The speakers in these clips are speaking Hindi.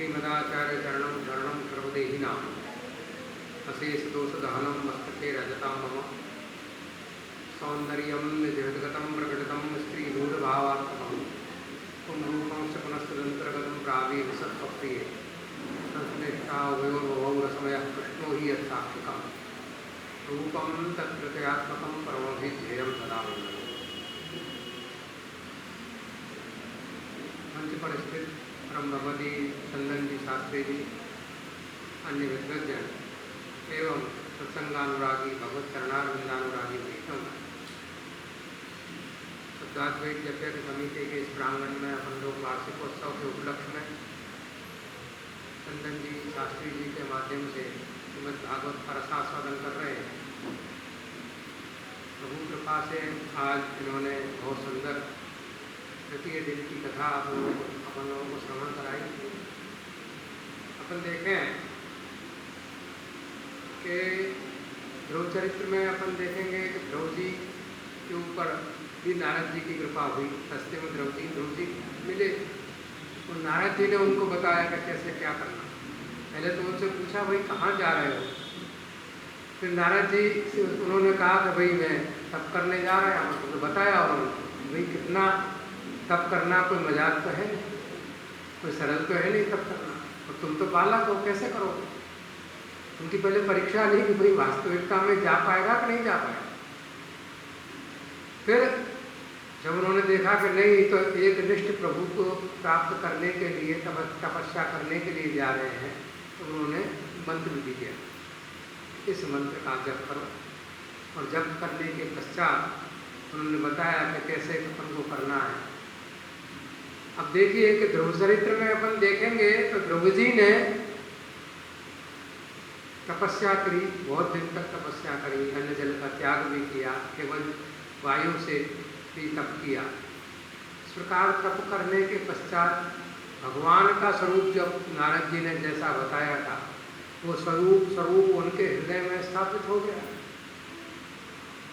श्रीमदाचार्य चरणं शरणं सर्वदेहिनां अशेषदोषदहनं मस्तके रजतां मम सौन्दर्यं निजगतं प्रकटितं स्त्रीरूढभावात्मकं पुंरूपं च पुनस्तदन्तर्गतं प्रावीर्सत्त्वप्रिये संश्लिष्टा उभयोर्भवौ रसमयः कृष्णो हि यत्साक्षिकं रूपं तत्प्रत्ययात्मकं परमभिध्येयं सदा मङ्गलम्। मंच पर स्थित परम भगवती चंदन जी शास्त्री जी, अन्य विद्वजन एवं सत्संगानुरागी भगवत चरणारविंदानुरागी वैष्णव शुद्धाद्वैत जपयज्ञ समिति के इस प्रांगण में अपन लोग वार्षिकोत्सव के उपलक्ष्य में चंदन जी शास्त्री जी के माध्यम से श्रीमद् भागवत का रसास्वादन कर रहे हैं। प्रभु कृपा से आज इन्होंने बहुत सुंदर तृतीय दिन की कथा अपन लोगों को श्रवण कराई। अपन देखें कि ध्रुव चरित्र में अपन देखेंगे कि ध्रुव जी के ऊपर भी नारद जी की कृपा हुई। रास्ते में ध्रुव जी मिले और नारद जी ने उनको बताया कि कैसे क्या करना। पहले तो उनसे पूछा भाई कहाँ जा रहे हो। फिर नारद जी से उन्होंने कहा कि भाई मैं तप करने जा रहा हूँ। तो बताया उन्होंने भाई कितना तप करना कोई मजाक तो है नहीं, कोई सरल तो है नहीं तप करना। और तुम तो बालक हो, कैसे करोगे। उनकी पहले परीक्षा ली कि भाई वास्तविकता में जा पाएगा कि नहीं जा पाएगा। फिर जब उन्होंने देखा कि नहीं तो एक निष्ठ प्रभु को प्राप्त करने के लिए तपस्या करने के लिए जा रहे हैं, तो उन्होंने मंत्र भी दिया, इस मंत्र का जप करो। और जप करने के पश्चात उन्होंने बताया कि कैसे अपन को करना है। अब देखिए कि ध्रुव चरित्र में अपन देखेंगे तो ध्रुव जी ने तपस्या करी, बहुत दिन तक तपस्या करी, अन्न जल का त्याग भी किया, केवल वायु से भी तप किया। इस प्रकार तप करने के पश्चात भगवान का स्वरूप जब नारद जी ने जैसा बताया था वो स्वरूप उनके हृदय में स्थापित हो गया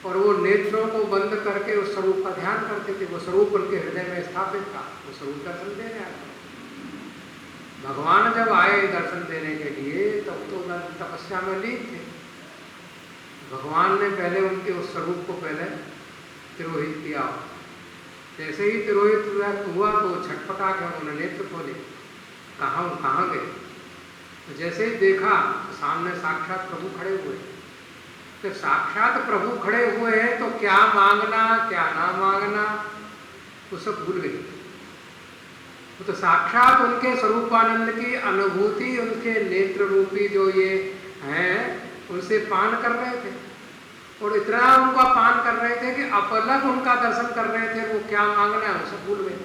और वो नेत्रों को बंद करके उस स्वरूप का ध्यान करते थे। वो स्वरूप उनके हृदय में स्थापित था। वो स्वरूप दर्शन देने आए। भगवान जब आए दर्शन देने के लिए तब तो तपस्या में लीन थे। भगवान ने पहले उनके उस स्वरूप को पहले तिरोहित किया। जैसे ही तिरोहित हुआ तो छटपटा के उन्होंने नेत्र खोले, कहाँ गए। तो जैसे ही देखा सामने साक्षात प्रभु खड़े हुए। तो साक्षात प्रभु खड़े हुए हैं तो क्या मांगना क्या ना मांगना वो सब भूल गए। तो साक्षात उनके स्वरूपानंद की अनुभूति उनके नेत्र रूपी जो ये हैं उनसे पान कर रहे थे और इतना उनका पान कर रहे थे कि अपलक उनका दर्शन कर रहे थे। वो क्या मांगना है वो सब भूल गए।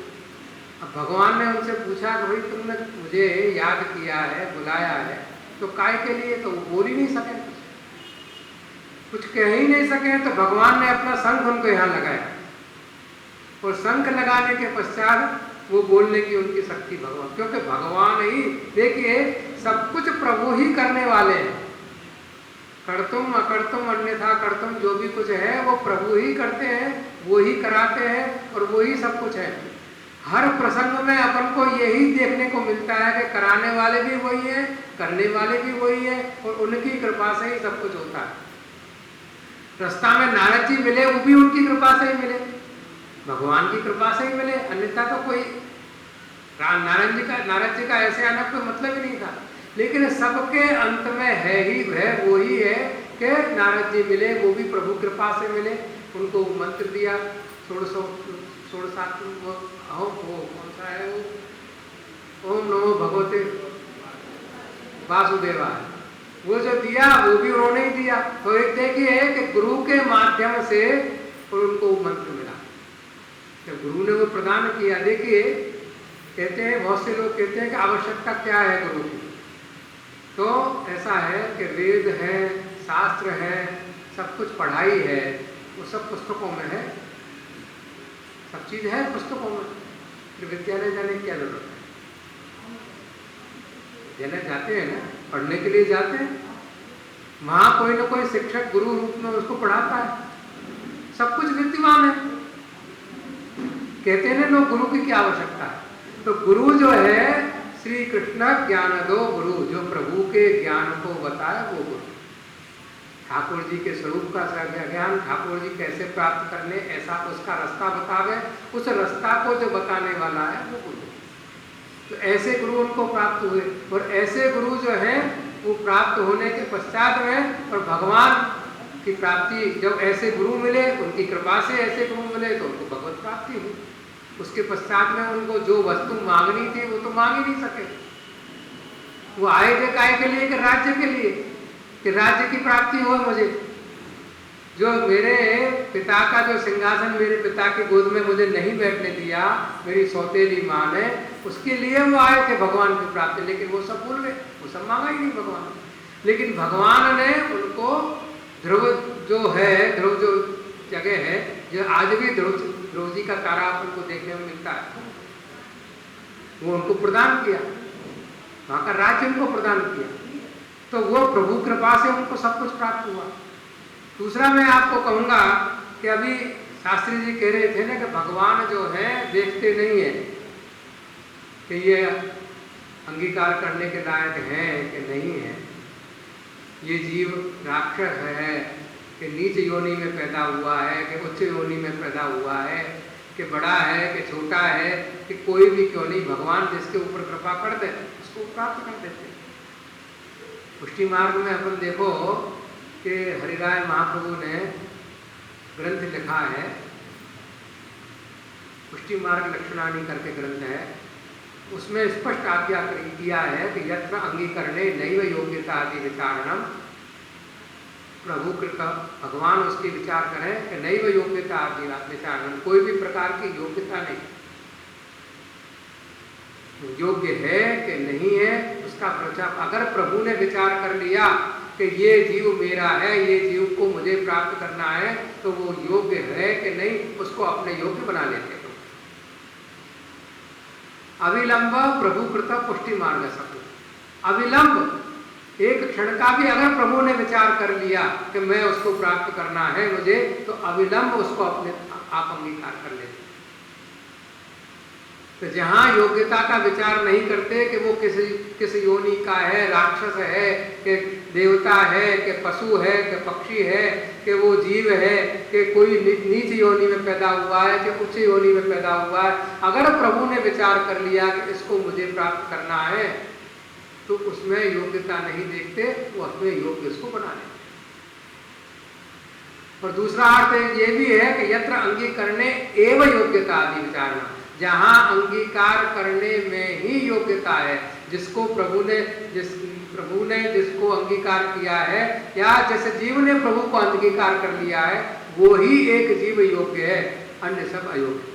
अब भगवान ने उनसे पूछा कि भाई तुमने मुझे याद किया है, बुलाया है, तो काय के लिए। तो वो बोल ही नहीं सके, कुछ कह ही नहीं सके। तो भगवान ने अपना शंख उनको यहाँ लगाया और शंख लगाने के पश्चात वो बोलने की उनकी शक्ति भगवान, क्योंकि भगवान ही देखिए सब कुछ प्रभु ही करने वाले हैं। कर्तुम अकर्तुम अन्यथा कर्तुम, जो भी कुछ है वो प्रभु ही करते हैं, वो ही कराते हैं और वो ही सब कुछ है। हर प्रसंग में अपन को यही देखने को मिलता है कि कराने वाले भी वही है, करने वाले भी वही है और उनकी कृपा से ही सब कुछ होता है। रास्ता में नारद जी मिले, वो भी उनकी कृपा से ही मिले, भगवान की कृपा से ही मिले। अन्यथा तो कोई नारद जी का ऐसे आना कोई मतलब ही नहीं था। लेकिन सबके अंत में है ही वो ही है कि नारद जी मिले, वो भी प्रभु कृपा से मिले। उनको मंत्र दिया 16 कौन सा है वो, ओम नमो भगवते वासुदेवाय, वो जो दिया वो भी उन्होंने ही दिया। तो एक देखिए कि गुरु के माध्यम से उनको मंत्र मिला, तो गुरु ने वो प्रदान किया। देखिए कहते हैं, बहुत से लोग कहते हैं कि आवश्यकता क्या है गुरु की। तो ऐसा है कि वेद है, शास्त्र है, सब कुछ पढ़ाई है, वो सब पुस्तकों में है, सब चीज़ है पुस्तकों में। फिर विद्यालय जाने की क्या जरूरत है। विद्यालय जाते हैं ना, पढ़ने के लिए जाते हैं, वहाँ कोई ना कोई शिक्षक गुरु रूप में उसको पढ़ाता है, सब कुछ विद्यमान है। कहते हैं लोग गुरु की क्या आवश्यकता है। तो गुरु जो है श्री कृष्ण ज्ञान दो गुरु, जो प्रभु के ज्ञान को बताए वो गुरु। ठाकुर जी के स्वरूप का ज्ञान, ठाकुर जी कैसे प्राप्त करने, ऐसा उसका रास्ता बतावे, उस रास्ता को जो बताने वाला है वो गुरु। तो ऐसे गुरु उनको प्राप्त हुए, और ऐसे गुरु जो हैं वो प्राप्त होने के पश्चात में, और भगवान की प्राप्ति जब ऐसे गुरु मिले, उनकी कृपा से ऐसे गुरु मिले तो उनको भगवत प्राप्ति हुई। उसके पश्चात में उनको जो वस्तु मांगनी थी वो तो मांग ही नहीं सके। वो आए थे काय के लिए? कि राज्य के लिए, कि राज्य की प्राप्ति हो मुझे। जो मेरे पिता का जो सिंहासन मेरे पिता की गोद में मुझे नहीं बैठने दिया मेरी सौतेली माँ ने, उसके लिए वो आए थे भगवान की प्राप्ति, लेकिन वो सब भूल गए, वो सब मांगा ही नहीं भगवान। लेकिन भगवान ने उनको ध्रुव जो है, ध्रुव जो जगह है, जो आज भी ध्रुव जी का तारा अपन को देखने में मिलता है, वो उनको प्रदान किया, वहां का राज्य उनको प्रदान किया। तो वो प्रभु कृपा से उनको सब कुछ प्राप्त हुआ। दूसरा मैं आपको कहूंगा कि अभी शास्त्री जी कह रहे थे ना कि भगवान जो है देखते नहीं है कि ये अंगीकार करने के लायक है कि नहीं है, ये जीव राक्षस है कि नीच योनि में पैदा हुआ है कि उच्च योनि में पैदा हुआ है, कि बड़ा है कि छोटा है, कि कोई भी क्यों नहीं, भगवान जिसके ऊपर कृपा कर दे उसको प्राप्त कर देते। पुष्टि मार्ग में अपन देखो कि हरिराय महाप्रभु ने ग्रंथ लिखा है, पुष्टि मार्ग लक्षणानी करके ग्रंथ है, उसमें स्पष्ट आज्ञा किया है कि यत्र अंगीकरणे नैव योग्यता आदि विचारणम, प्रभु कृपा भगवान उसकी विचार करें कि नैव योग्यता आदि विचारणम, कोई भी प्रकार की योग्यता नहीं, योग्य है कि नहीं है उसका प्रचार। अगर प्रभु ने विचार कर लिया कि ये जीव मेरा है, ये जीव को मुझे प्राप्त करना है, तो वो योग्य है कि नहीं उसको अपने योग्य बना लेते हैं। अविलंब प्रभु कृता पुष्टि मार्ग सब, अविलंब एक क्षण का भी अगर प्रभु ने विचार कर लिया कि मैं उसको प्राप्त करना है मुझे, तो अविलंब उसको अपने आप अंगीकार कर लेते। तो जहाँ योग्यता का विचार नहीं करते कि वो किस योनि का है, राक्षस है कि देवता है कि पशु है कि पक्षी है कि वो जीव है कि कोई नीच योनि में पैदा हुआ है कि उच्च योनि में पैदा हुआ है, अगर प्रभु ने विचार कर लिया कि इसको मुझे प्राप्त करना है तो उसमें योग्यता नहीं देखते, वो अपने योग्य उसको बना लेते। और दूसरा अर्थ ये भी है कि यत्र अंगीकरणे एव योग्यता आदि विचारना, जहाँ अंगीकार करने में ही योग्यता है, जिसको प्रभु ने जिसको अंगीकार किया है, या जैसे जीव ने प्रभु को अंगीकार कर लिया है, वो ही एक जीव योग्य है, अन्य सब अयोग्य।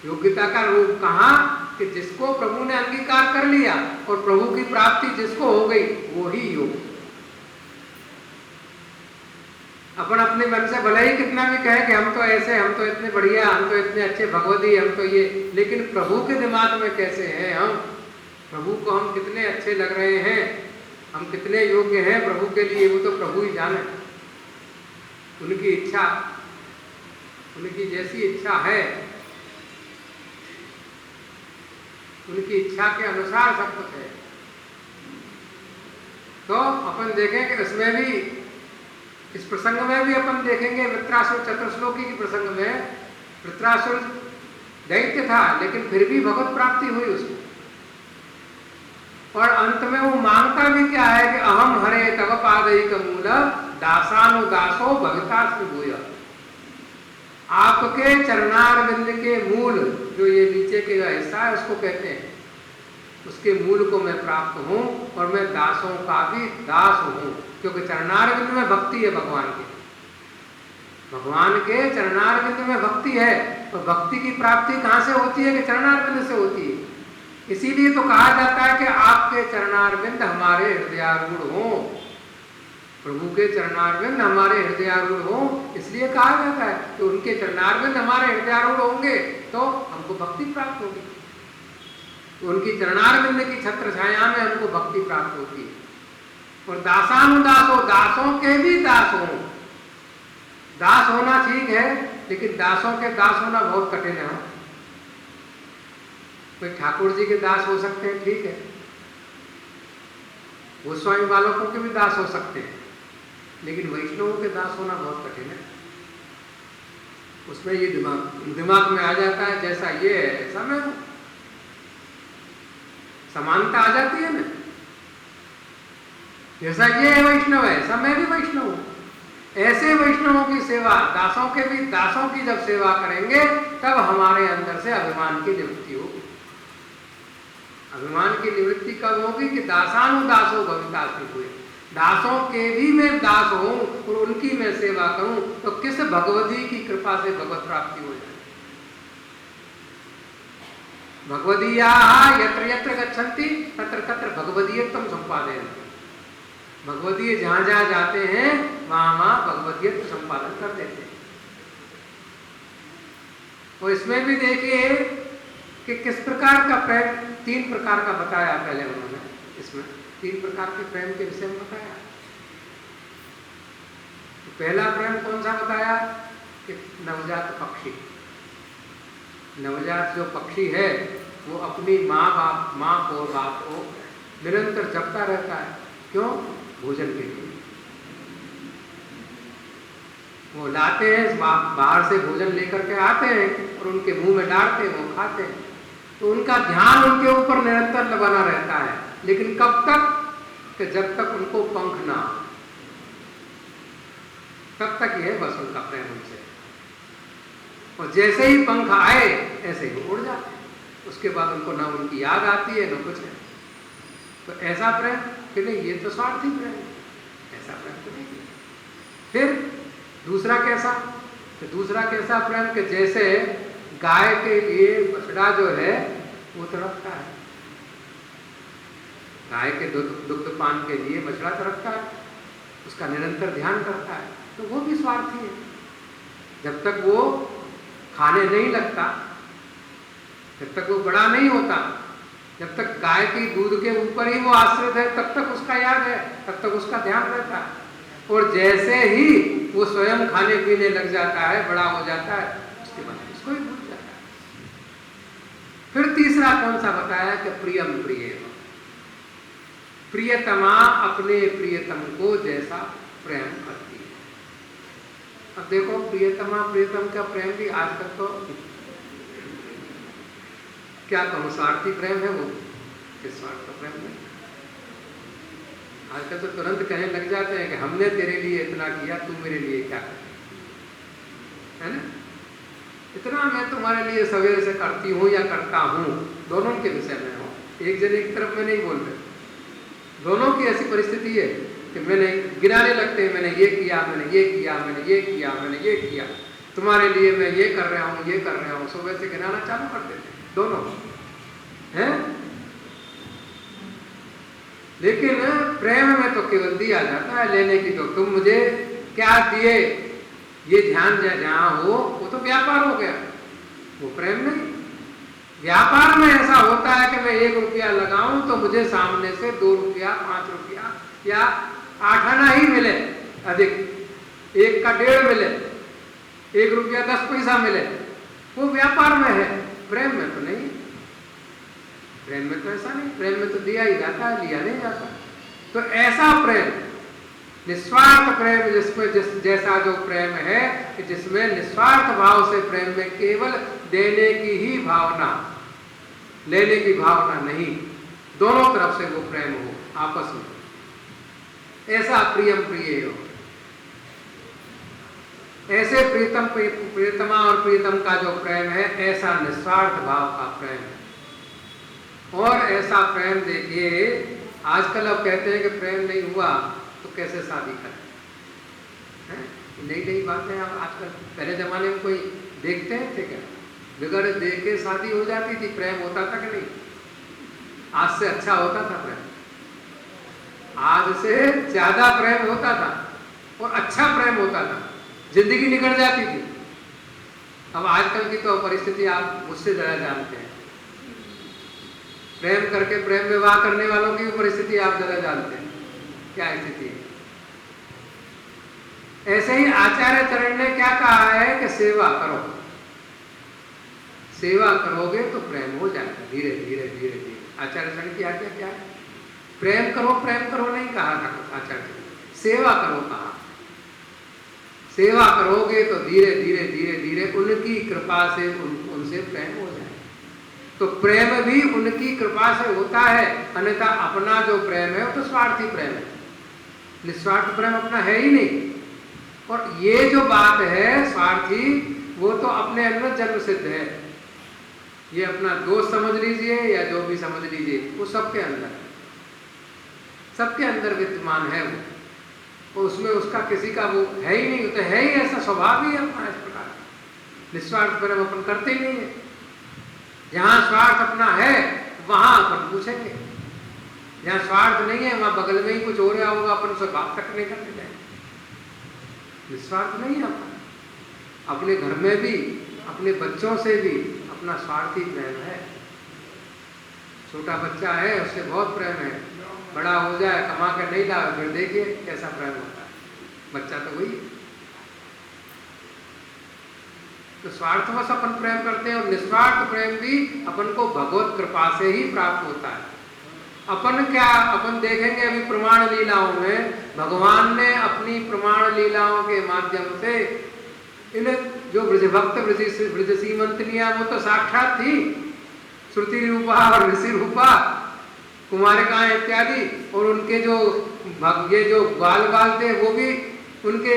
योग्यता का रूप कहाँ कि जिसको प्रभु ने अंगीकार कर लिया और प्रभु की प्राप्ति जिसको हो गई वो ही योग्य। अपन अपने मन से भले ही कितना भी कहे कि हम तो ऐसे, हम तो इतने बढ़िया, हम तो इतने अच्छे भगवती, हम तो ये, लेकिन प्रभु के दिमाग में कैसे हैं हम, प्रभु को हम कितने अच्छे लग रहे हैं, हम कितने योग्य हैं प्रभु के लिए, वो तो प्रभु ही जाने। उनकी इच्छा, उनकी जैसी इच्छा है, उनकी इच्छा के अनुसार सब कुछ है। तो अपन देखें कि इसमें भी, इस प्रसंग में भी अपन देखेंगे वृत्रासुर चतुर्श्लोकी के प्रसंग में, वृत्रासुर दैत्य था लेकिन फिर भी भगवत प्राप्ति हुई उसको। और अंत में वो मांगता भी क्या है कि अहम हरे तव पादैक मूल दासानुदासो भविता भूय, आपके चरणारविंद के मूल, जो ये नीचे के हिस्सा है उसको कहते हैं, उसके मूल को मैं प्राप्त हूँ और मैं दासों का भी दास हूँ, क्योंकि चरणारविंद में भक्ति है भगवान के, भगवान के चरणारविंद में भक्ति है। और भक्ति की प्राप्ति कहाँ से होती है कि चरणारविंद से होती है। इसीलिए तो कहा जाता है कि आपके चरणारविंद हमारे हृदयारूढ़ हो, प्रभु के चरणारविंद हमारे हृदयारूढ़ हो, इसलिए कहा जाता है कि उनके चरणारविंद हमारे हृदयारूढ़ होंगे तो हमको भक्ति प्राप्त होगी। उनकी चरणारविंद की छत्र छाया में हमको भक्ति प्राप्त होती है। और दासानुदासो, दासों के भी दास हो, दास होना ठीक है लेकिन दासों के दास होना बहुत कठिन है। कोई ठाकुर जी के दास हो सकते हैं, ठीक है, गोस्वामी बालकों के भी दास हो सकते हैं, लेकिन वैष्णवों के दास होना बहुत कठिन है। उसमें ये दिमाग में आ जाता है जैसा ये है ऐसा मैं हूं, समानता आ जाती है ना, जैसा ये है वैष्णव है ऐसा मैं भी वैष्णव हूं। ऐसे वैष्णवों की सेवा, दासों के भी, दासों की जब सेवा करेंगे तब हमारे अंदर से अभिमान की निवृत्ति होगी। अभिमान की निवृत्ति कब होगी कि दासानुदासो भवितास्मि हुए, दासों के भी मैं दास हूं और उनकी मैं सेवा करूं तो किस भगवती की कृपा से भगवत प्राप्ति हो जाए। भगवदीयाः यत्र यत्र गच्छन्ति तत्र तत्र भगवदीयत्वं सम्पादयन्ति। भगवदीय जहां जहां जाते हैं वहां वहां भगवदीयत्व संपादन कर देते हैं। और इसमें भी देखिए कि किस प्रकार का प्रेम, 3 प्रकार का बताया पहले उन्होंने, इसमें 3 प्रकार के प्रेम के विषय में बताया। तो पहला प्रेम कौन सा बताया कि नवजात पक्षी, नवजात जो पक्षी है वो अपनी माँ को बाप को निरंतर जपता रहता है। क्यों? भोजन के लिए। वो लाते हैं, बाहर से भोजन लेकर के आते हैं और उनके मुंह में डालते हैं, वो खाते हैं, तो उनका ध्यान उनके ऊपर निरंतर बना रहता है। लेकिन कब तक? कि जब तक उनको पंख ना हो, तब तक ये बस उनका प्रेम उनसे। और जैसे ही पंख आए ऐसे ही उड़ जाते हैं, उसके बाद उनको ना उनकी याद आती है ना कुछ है। तो ऐसा प्रेम कि नहीं, ये तो स्वार्थी प्रेम है, ऐसा प्रेम तो नहीं। फिर दूसरा कैसा? तो दूसरा कैसा प्रेम कि जैसे गाय के लिए बछड़ा जो है वो तड़पता है, गाय के दुग्ध पान के लिए बछड़ा तड़पता है, उसका निरंतर ध्यान करता है, तो वो भी स्वार्थी है। जब तक वो खाने नहीं लगता, जब तक वो बड़ा नहीं होता, जब तक गाय की दूध के ऊपर ही वो आश्रित है, तब तक उसका याद है, तब तक उसका ध्यान रहता है। और जैसे ही वो स्वयं खाने पीने लग जाता है, बड़ा हो जाता है, उसके बाद उसको ही भूल जाता है। फिर तीसरा कौन सा बताया कि प्रियम प्रिय, प्रियतमा अपने प्रियतम को जैसा प्रेम करती है। अब देखो प्रियतमा प्रियतम का प्रेम भी आजकल तो क्या कहूँ, स्वार्थी प्रेम है वो, किस स्वार्थ का प्रेम है। आजकल तो तुरंत कहने लग जाते हैं कि हमने तेरे लिए इतना किया, तू मेरे लिए क्या कर, है ना, इतना मैं तुम्हारे लिए सवेरे से करती हूँ या करता हूँ, दोनों के विषय में हो, एक जने की तरफ में नहीं बोल रहे। दोनों की ऐसी परिस्थिति है कि मैंने गिनाने लगते हैं, मैंने ये किया, मैंने ये किया, मैंने ये किया, मैंने ये किया, तुम्हारे लिए मैं ये कर रहा हूँ, ये कर रहा हूँ, सुबह से गिनाना चालू कर देते हैं दोनों हैं। लेकिन प्रेम में तो केवल दिया जाता है, लेने की तो तुम मुझे क्या दिए, ये ध्यान जहां हो वो तो व्यापार हो गया, वो प्रेम नहीं। व्यापार में ऐसा होता है कि मैं 1 रुपया लगाऊं तो मुझे सामने से 2 रुपया, 5 रुपया या 8 आना ही मिले, अधिक 1 का 1.5 मिले, 1 रुपया 10 पैसा मिले, वो व्यापार में है, प्रेम में तो नहीं। प्रेम में तो ऐसा नहीं, प्रेम में तो दिया ही जाता है, लिया नहीं जाता। तो ऐसा प्रेम, निस्वार्थ प्रेम, जिसमें जैसा जो प्रेम है कि जिसमें निस्वार्थ भाव से प्रेम में केवल देने की ही भावना, लेने की भावना नहीं, दोनों तरफ से वो प्रेम हो आपस में, ऐसा प्रियम प्रिय हो। ऐसे प्रीतम प्रियतमा और प्रीतम का जो प्रेम है, ऐसा निस्वार्थ भाव का प्रेम है। और ऐसा प्रेम देखिए, आजकल अब कहते हैं कि प्रेम नहीं हुआ तो कैसे शादी करें, नई नई बातें अब आजकल। पहले जमाने में कोई देखते थे क्या? बगैर देखे शादी हो जाती थी, प्रेम होता था कि नहीं? आज से अच्छा होता था प्रेम, आज से ज्यादा प्रेम होता था और अच्छा प्रेम होता था, जिंदगी निकल जाती थी। अब आजकल की तो परिस्थिति आप मुझसे ज्यादा जानते हैं, प्रेम करके प्रेम विवाह करने वालों की भी परिस्थिति आप ज्यादा जानते हैं, क्या स्थिति है। ऐसे ही आचार्य चरण ने क्या कहा है कि सेवा करो, सेवा करोगे तो प्रेम हो जाएगा धीरे धीरे धीरे धीरे। आचार्य चरण की आज्ञा क्या है? प्रेम करो नहीं कहा था आचार्य, सेवा करो कहा। सेवा करोगे तो धीरे धीरे धीरे धीरे उनकी कृपा से उनसे प्रेम हो जाए। तो प्रेम भी उनकी कृपा से होता है, अन्यथा अपना जो प्रेम है वो तो स्वार्थी प्रेम है, निस्वार्थ प्रेम अपना है ही नहीं। और ये जो बात है स्वार्थी, वो तो अपने अंदर जन्म सिद्ध है। ये अपना दोस्त समझ लीजिए या जो भी समझ लीजिए, वो सबके अंदर विद्यमान है वो। तो उसमें उसका किसी का वो है ही नहीं, तो है ही ऐसा स्वभाव ही है अपना इस प्रकार। निस्वार्थ प्रेम अपन करते ही नहीं है। जहाँ स्वार्थ अपना है वहाँ अपन पूछेंगे, जहाँ स्वार्थ नहीं है वहाँ बगल में ही कुछ हो रहा होगा, अपन उसे बात तक नहीं करने जाएंगे। निस्वार्थ नहीं है अपन। अपने घर में भी, अपने बच्चों से भी अपना स्वार्थी प्रेम है। छोटा बच्चा है उससे बहुत प्रेम है, बड़ा हो जाए कमा कर नहीं लाए फिर देखिए कैसा प्रेम होता है। बच्चा तो वही। तो स्वार्थवश अपन प्रेम करते हैं, और निस्वार्थ प्रेम भी अपन को भगवत कृपा से ही प्राप्त होता है। अपन देखेंगे अभी प्रमाण लीलाओं में भगवान ने अपनी प्रमाण लीलाओं के माध्यम से इन जो ब्रजभक्त ब्रज सीमंतनिया वो तो साक्षात थी, श्रुति रूपा और ऋषि रूपा, कुमारिकाएं इत्यादि, और उनके जो ये जो बाल थे वो भी उनके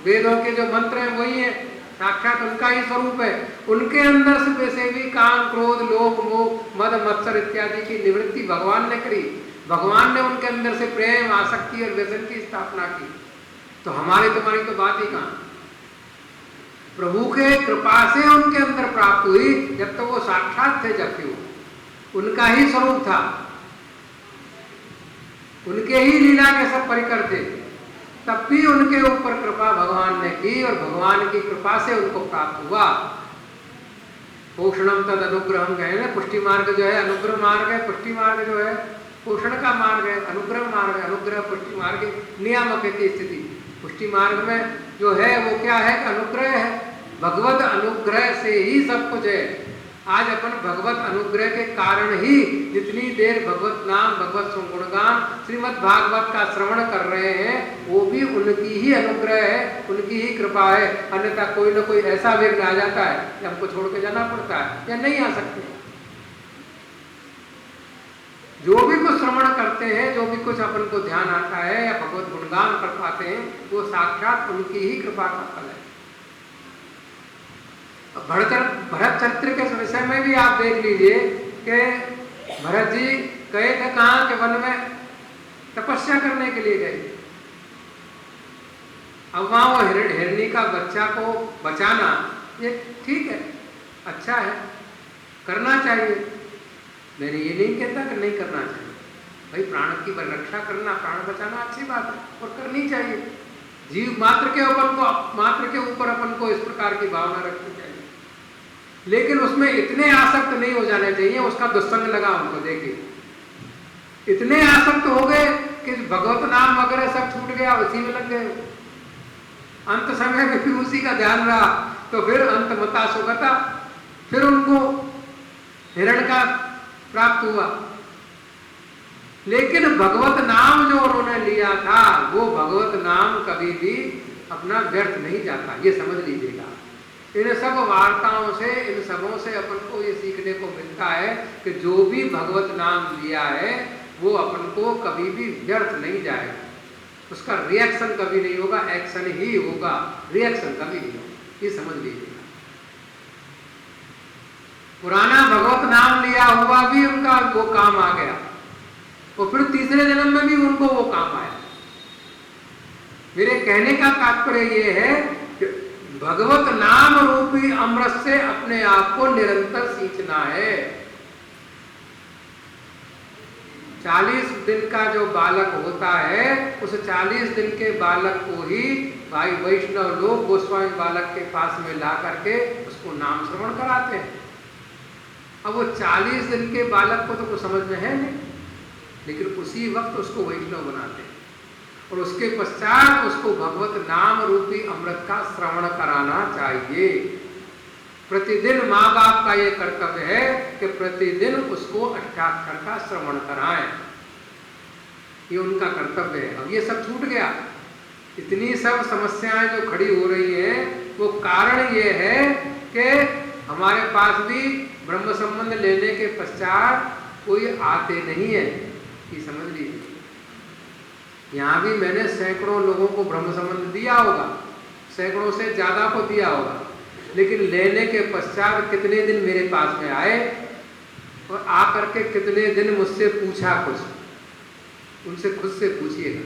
वेदों के जो मंत्र हैं वही है, साक्षात उनका ही स्वरूप है। उनके अंदर से वैसे भी काम क्रोध लोभ मोह मद मत्सर इत्यादि की निवृत्ति भगवान ने करी। भगवान ने उनके अंदर से प्रेम आसक्ति और व्यसन की स्थापना की। तो हमारी तुम्हारी तो बात ही कहाँ। प्रभु के कृपा से उनके अंदर प्राप्त हुई, जब तक वो साक्षात थे, जबकि वो उनका ही स्वरूप था, उनके ही लीला के सब परिकर थे, तब भी उनके ऊपर कृपा भगवान ने की और भगवान की कृपा से उनको प्राप्त हुआ। पोषणम तद अनुग्रहम कहे ना, पुष्टि मार्ग जो है अनुग्रह मार्ग है, पुष्टि मार्ग जो है पोषण का मार्ग है, अनुग्रह मार्ग है। अनुग्रह पुष्टि मार्ग नियामक की स्थिति। पुष्टि मार्ग में जो है वो क्या है? अनुग्रह है। भगवत अनुग्रह से ही सब कुछ है। आज अपन भगवत अनुग्रह के कारण ही जितनी देर भगवत नाम भगवत गुणगान श्रीमद् भागवत का श्रवण कर रहे हैं, वो भी उनकी ही अनुग्रह है, उनकी ही कृपा है। अन्यथा कोई ना कोई ऐसा विघ्न आ जाता है कि हमको छोड़ के जाना पड़ता है या नहीं आ सकते। जो भी कुछ श्रवण करते हैं, जो भी कुछ अपन को ध्यान आता है या भगवत गुणगान कर पाते हैं, वो साक्षात उनकी ही कृपा का फल है। भरत चरित्र के विषय में भी आप देख लीजिए कि भरत जी गए थे कहाँ के वन में, तपस्या करने के लिए गए। अब वहां वो हिरणी का बच्चा को बचाना ये ठीक है, अच्छा है, करना चाहिए। मैंने ये नहीं कहता कि नहीं करना चाहिए, भाई प्राण की रक्षा करना, प्राण बचाना अच्छी बात है और करनी चाहिए। जीव मात्र के ऊपर अपन को इस प्रकार की भावना रखनी चाहिए, लेकिन उसमें इतने आसक्त नहीं हो जाने चाहिए। उसका दुस्संग लगा उनको, देखिए इतने आसक्त हो गए कि भगवत नाम वगैरह सब छूट गया, उसी में लग गए। अंत समय में फिर उसी का ध्यान रहा, तो फिर अंत मता सुगता, फिर उनको हिरण का प्राप्त हुआ। लेकिन भगवत नाम जो उन्होंने लिया था, वो भगवत नाम कभी भी अपना व्यर्थ नहीं जाता, ये समझ लीजिएगा। इन सब वार्ताओं से, इन सबों से अपन को ये सीखने को मिलता है कि जो भी भगवत नाम लिया है वो अपन को कभी भी व्यर्थ नहीं जाएगा। उसका रिएक्शन कभी नहीं होगा, एक्शन ही होगा, रिएक्शन कभी नहीं होगा, ये समझ लीजिएगा। पुराना भगवत नाम लिया हुआ भी उनका वो काम आ गया, और फिर तीसरे जन्म में भी उनको वो काम आया। मेरे कहने का तात्पर्य ये है कि भगवत नाम रूपी अमृत से अपने आप को निरंतर सींचना है। 40 दिन का जो बालक होता है, उस 40 दिन के बालक को ही भाई वैष्णव लोग गोस्वामी बालक के पास में ला करके उसको नाम श्रवण कराते हैं। अब वो 40 दिन के बालक को तो कुछ समझ में है नहीं, लेकिन उसी वक्त उसको वैष्णव बनाते हैं, और उसके पश्चात उसको भगवत नाम रूपी अमृत का श्रवण कराना चाहिए। प्रतिदिन माँ बाप का ये कर्तव्य है कि प्रतिदिन उसको अष्टाक्षर का श्रवण कराएं। ये उनका कर्तव्य है। अब ये सब छूट गया। इतनी सब समस्याएं जो खड़ी हो रही हैं, वो कारण ये है कि हमारे पास भी ब्रह्म संबंध लेने के पश्चात कोई आते नहीं है। ये समझ लीजिए, यहाँ भी मैंने सैकड़ों लोगों को ब्रह्म संबंध दिया होगा, सैकड़ों से ज्यादा को दिया होगा, लेकिन लेने के पश्चात कितने दिन मेरे पास में आए और आकर के कितने दिन मुझसे पूछा कुछ, उनसे खुद से पूछिएगा।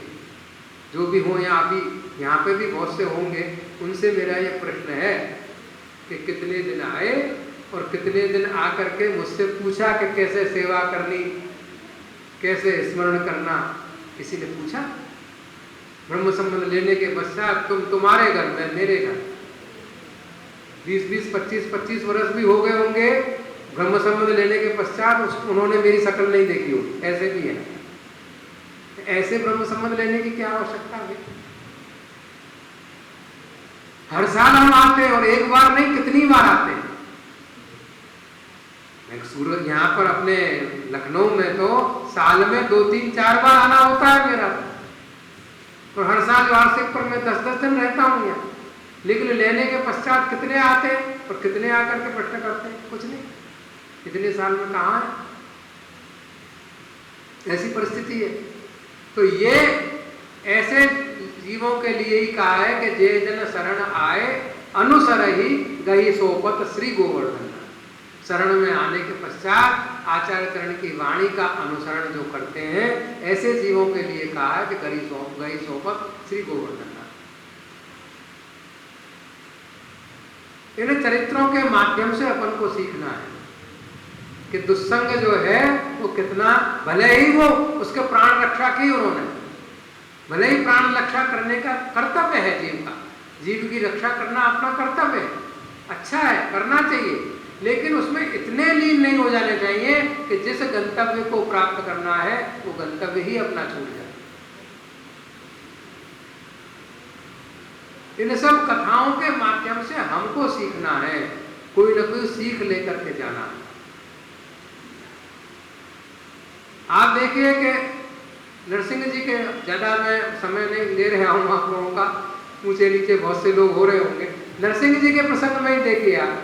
जो भी हो, यहाँ पे भी बहुत से होंगे, उनसे मेरा ये प्रश्न है कि कितने दिन आए और कितने दिन आकर के मुझसे पूछा कि कैसे सेवा करनी, कैसे स्मरण करना। किसी ने पूछा? ब्रह्म संबंध लेने के पश्चात तुम्हारे घर में मेरे घर 20-20, 25-25 वर्ष भी हो गए होंगे ब्रह्म संबंध लेने के पश्चात, उन्होंने मेरी शक्ल नहीं देखी हो, ऐसे भी है। ऐसे ब्रह्म संबंध लेने की क्या आवश्यकता है? हर साल हम आते हैं और एक बार नहीं, कितनी बार आते हैं। सूरत यहाँ पर अपने लखनऊ में तो साल में 2-3-4 बार आना होता है मेरा, और हर साल वार्षिक पर मैं 10-10 दिन रहता हूँ यहाँ। लेकिन लेने के पश्चात कितने आते हैं और कितने आकर के प्रश्न करते हैं? कुछ नहीं। इतने साल में कहाँ है? ऐसी परिस्थिति है। तो ये ऐसे जीवों के लिए ही कहा है कि जे जन शरण आए अनुसर ही गई सोपत श्री गोवर्धन। शरण में आने के पश्चात आचार्य चरण की वाणी का अनुसरण जो करते हैं, ऐसे जीवों के लिए कहा है कि गई सोपत श्री गोवर्धन। इन चरित्रों के माध्यम से अपन को सीखना है कि दुस्संग जो है वो कितना, भले ही वो उसके प्राण रक्षा की उन्होंने, भले ही प्राण रक्षा करने का कर्तव्य है जीव का, जीव की रक्षा करना अपना कर्तव्य है, अच्छा है, करना चाहिए, लेकिन उसमें इतने लीन नहीं हो जाने चाहिए कि जिस गंतव्य को प्राप्त करना है वो गंतव्य ही अपना छूट जाए। इन सब कथाओं के माध्यम से हमको सीखना है, कोई न कोई सीख लेकर के जाना है। आप देखिए कि नरसिंह जी के, ज्यादा मैं समय नहीं ले रहा हूं आप लोगों का, ऊंचे नीचे बहुत से लोग हो रहे होंगे, नरसिंह जी के प्रसंग में ही देखिए आप,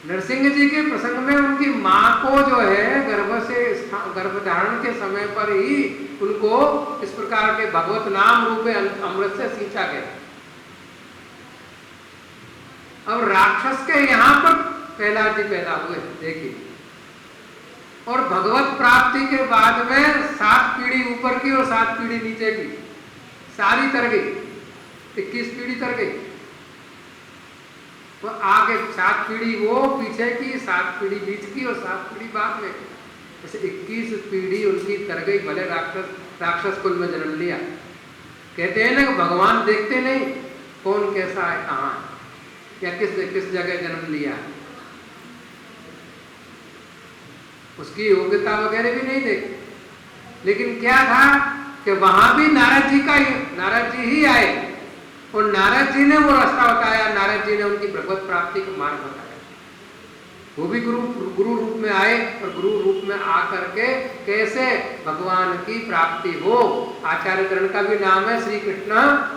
नरसिंह जी के प्रसंग में उनकी माँ को जो है गर्भ धारण के समय पर ही उनको इस प्रकार के भगवत नाम रूपे अमृत से सींचा गया। अब राक्षस के यहाँ पर प्रहलाद जी पैदा हुए, देखिए, और भगवत प्राप्ति के बाद में 7 पीढ़ी ऊपर की और 7 पीढ़ी नीचे की सारी तर गई, 21 पीढ़ी तर गई। तो आगे 7 पीढ़ी वो पीछे की, 7 पीढ़ी बीच की और 7 पीढ़ी बाद में, जैसे 21 पीढ़ी उनकी तर गई। भले राक्षस कुल में जन्म लिया। कहते हैं ना कि भगवान देखते नहीं कौन कैसा है, कहाँ है, या किस जगह जन्म लिया, उसकी योग्यता वगैरह भी नहीं देखते। लेकिन क्या था कि वहां भी नारद जी ही आए और नारद जी ने वो रास्ता बताया, नारद जी ने उनकी भगवत प्राप्ति का मार्ग बताया। वो भी गुरु रूप में आए और गुरु रूप में आकर के कैसे भगवान की प्राप्ति हो। आचार्य चरण का भी नाम है श्री कृष्ण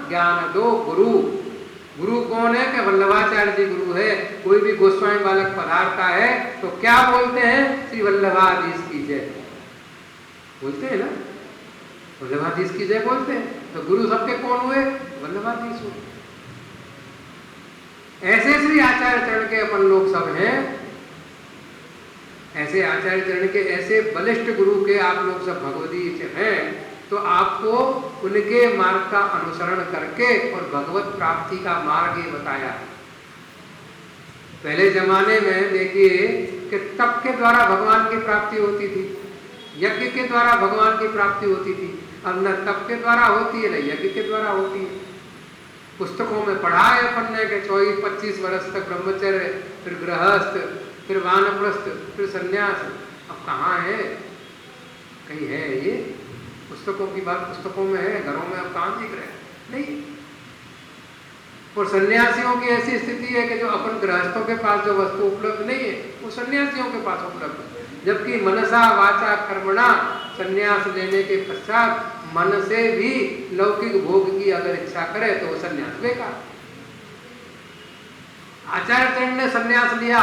ज्ञान दो गुरु। गुरु कौन है? कि वल्लभाचार्य जी गुरु है। कोई भी गोस्वामी बालक पधारता है तो क्या बोलते हैं? श्री वल्लभाधीश की जय बोलते हैं ना, वल्लभाधीश की जय बोलते हैं। तो गुरु सबके कौन हुए? वल्लभाधीश हुए। ऐसे श्री आचार्य चरण के अपन लोग सब हैं। ऐसे आचार्य चरण के ऐसे बलिष्ठ गुरु के आप लोग सब भगवदीश हैं, तो आपको उनके मार्ग का अनुसरण करके और भगवत प्राप्ति का मार्ग ही बताया। पहले जमाने में देखिए कि तप के द्वारा भगवान की प्राप्ति होती थी, यज्ञ के द्वारा भगवान की प्राप्ति होती थी। अब न तप के द्वारा होती है न यज्ञ के द्वारा होती है। पुस्तकों में पढ़ा है अपन ने कि 24-25 वर्ष तक ब्रह्मचर्य, फिर गृहस्थ, फिर वानप्रस्थ, फिर संन्यास। अब कहाँ है? कहीं है ये? पुस्तकों की बात पुस्तकों में है, घरों में अब कहाँ दिख रहे हैं? नहीं। और सन्यासियों की ऐसी स्थिति है कि जो अपन गृहस्थों के पास जो वस्तु उपलब्ध नहीं है वो सन्यासियों के पास उपलब्ध है, जबकि मनसा वाचा कर्मणा संन्यास लेने के पश्चात मन से भी लौकिक भोग की अगर इच्छा करे तो वो संन्यास बेकार। आचार्य चरण ने संन्यास लिया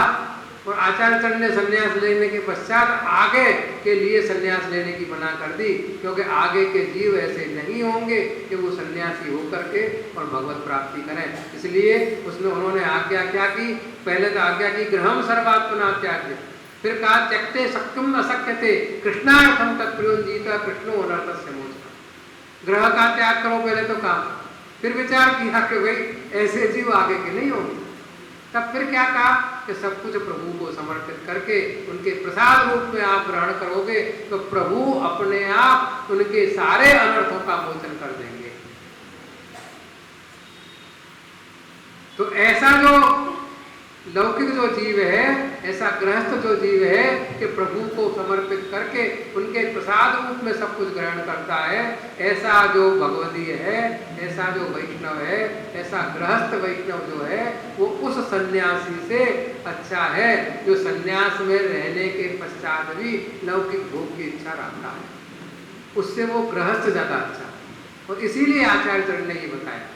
और आचार्य चरण ने संन्यास लेने के पश्चात आगे के लिए संन्यास लेने की मना कर दी, क्योंकि आगे के जीव ऐसे नहीं होंगे कि वो सन्यासी होकर के और भगवत प्राप्ति करें। इसलिए उसने उन्होंने आज्ञा क्या की, पहले तो आज्ञा की गृहम सर्वात्मना त्याग, फिर कहा त्यक्ते शक्यम अशक्यते कृष्णार्थम तत्प्रियोजीता कृष्णो अनर्थ से मोचना। ग्रह का त्याग करो पहले तो कहा, फिर विचार किया कि भाई ऐसे जीव आगे के नहीं होंगे, तब फिर क्या कहा कि सब कुछ प्रभु को समर्पित करके उनके प्रसाद रूप में आप ग्रहण करोगे तो प्रभु अपने आप उनके सारे अनर्थों का मोचन कर देंगे। तो ऐसा जो लौकिक जो जीव है, ऐसा गृहस्थ जो जीव है कि प्रभु को समर्पित करके उनके प्रसाद रूप में सब कुछ ग्रहण करता है, ऐसा जो भगवदीय है, ऐसा जो वैष्णव है, ऐसा गृहस्थ वैष्णव जो है वो उस सन्यासी से अच्छा है जो सन्यास में रहने के पश्चात भी लौकिक भोग की इच्छा रखता है, उससे वो गृहस्थ ज्यादा अच्छा। और इसीलिए आचार्य चरण ने ये बताया,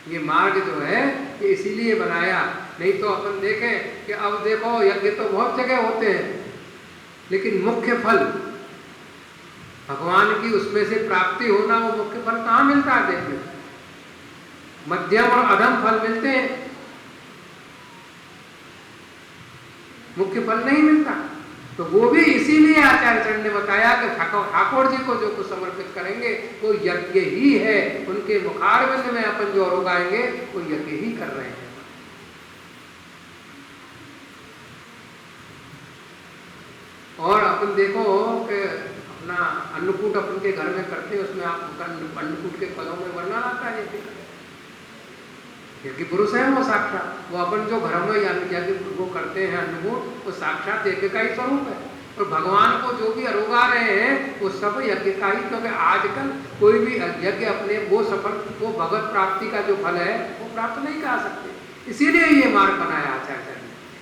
ये मार्ग जो है ये इसीलिए बनाया। नहीं तो अपन देखें कि अब देखो यज्ञ तो बहुत जगह होते हैं, लेकिन मुख्य फल भगवान की उसमें से प्राप्ति होना, वो मुख्य फल कहाँ मिलता है देखने, मध्यम और अधम फल मिलते हैं, मुख्य फल नहीं मिलता। तो वो भी इसीलिए आचार्य चरण ने बताया कि ठाकुर जी को जो कुछ समर्पित करेंगे वो यज्ञ ही है, उनके मुखारविंद में अपन जो उगाएंगे वो यज्ञ ही कर रहे हैं। और अपन देखो कि अपना अन्नकूट अपन के घर में करते हैं, उसमें आप अन्नकूट के पदों में वर्णन आता है यज्ञ पुरुष है वो साक्षात, वो अपन जो घर में यज्ञ वो करते हैं अन्नकूट, वो साक्षात यज्ञ का ही स्वरूप है। और भगवान को जो भी अरोगा रहे हैं वो सब यज्ञ का ही, क्योंकि आजकल कोई भी यज्ञ अपने वो सफल, वो भगवत प्राप्ति का जो फल है वो प्राप्त नहीं कर सकते। इसीलिए ये मार्ग बनाया आचार्य ने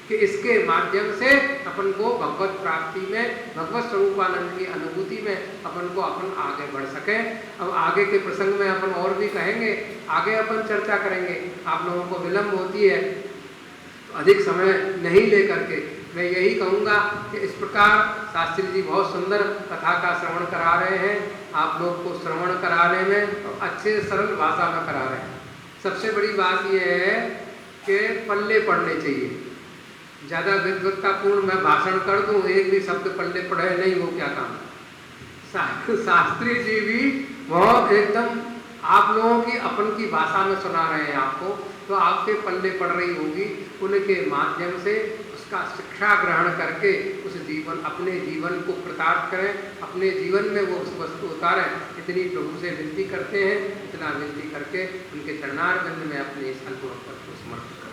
कि इसके माध्यम से अपन को भगवत प्राप्ति में, भगवत स्वरूपानंद की अनुभूति में अपन को अपन आगे बढ़ सके। अब आगे के प्रसंग में अपन और भी कहेंगे, आगे अपन चर्चा करेंगे। आप लोगों को विलंब होती है, अधिक समय नहीं लेकर के मैं यही कहूँगा कि इस प्रकार शास्त्री जी बहुत सुंदर कथा का श्रवण करा रहे हैं, आप लोग को श्रवण कराने में तो अच्छे सरल भाषा में करा रहे हैं। सबसे बड़ी बात यह है कि पल्ले पढ़ने चाहिए। ज़्यादा विद्वत्तापूर्ण मैं भाषण कर दूं, एक भी शब्द पल्ले पढ़े नहीं, वो क्या काम। शास्त्री जी भी बहुत एकदम आप लोगों की अपन की भाषा में सुना रहे हैं आपको, तो आपके पल्ले पड़ रही होगी, उनके माध्यम से उसका शिक्षा ग्रहण करके उस जीवन, अपने जीवन को कृतार्थ करें, अपने जीवन में वो उस वस्तु उतारें। इतनी प्रभु से विनती करते हैं, इतना विनती करके उनके चरणारविंद में अपने इस अनुभव को समर्पित करें।